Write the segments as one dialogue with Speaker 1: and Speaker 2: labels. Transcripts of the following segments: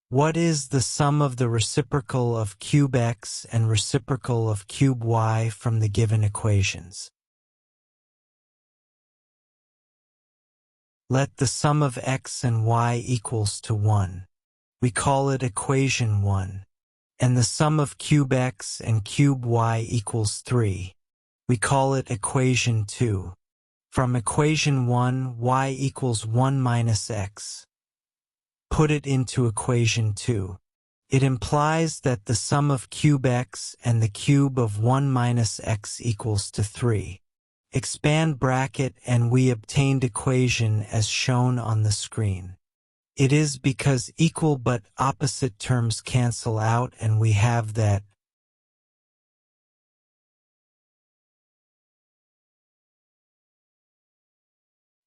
Speaker 1: What is the sum of the reciprocal of cube x and reciprocal of cube y from the given equations? Let the sum of x and y equals to 1. We call it equation 1. And the sum of cube x and cube y equals 3. We call it equation 2. From equation 1, y equals 1 minus x. Put it into equation 2. It implies that the sum of cube x and the cube of 1 minus x equals to 3. Expand bracket and we obtained equation as shown on the screen. It is because equal but opposite terms cancel out and we have that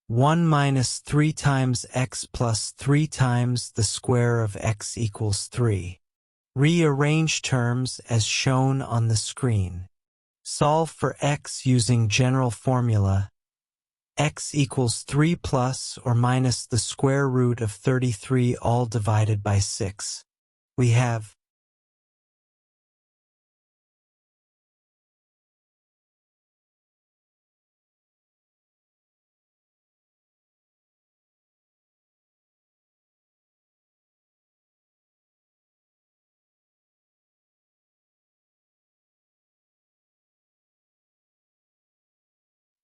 Speaker 1: 1 minus 3 times x plus 3 times the square of x equals 3. Rearrange terms as shown on the screen. Solve for x using general formula. X equals 3 plus or minus the square root of 33 all divided by 6. We have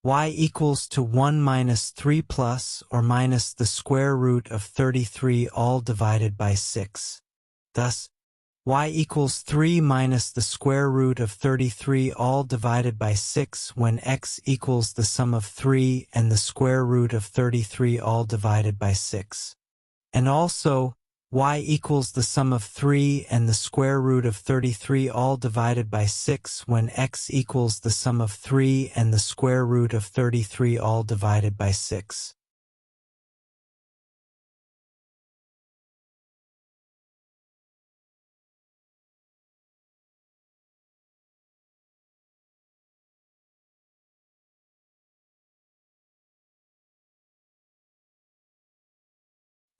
Speaker 1: y equals to 1 minus 3 plus or minus the square root of 33 all divided by 6. Thus, y equals 3 minus the square root of 33 all divided by 6 when x equals the sum of 3 and the square root of 33 all divided by 6. And also, y equals the sum of 3 and the square root of 33 all divided by 6 when x equals the sum of 3 and the square root of 33 all divided by 6.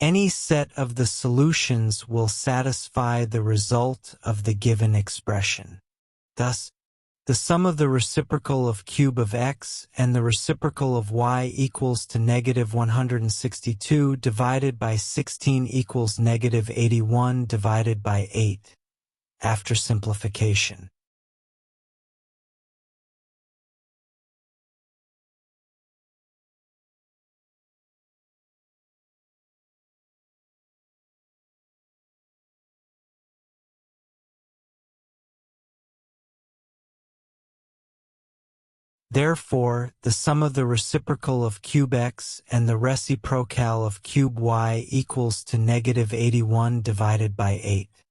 Speaker 1: Any set of the solutions will satisfy the result of the given expression. Thus, the sum of the reciprocal of cube of x and the reciprocal of y equals to negative 162 divided by 16 equals negative 81 divided by 8. After simplification. Therefore, the sum of the reciprocal of cube x and the reciprocal of cube y equals to negative 81 divided by 8.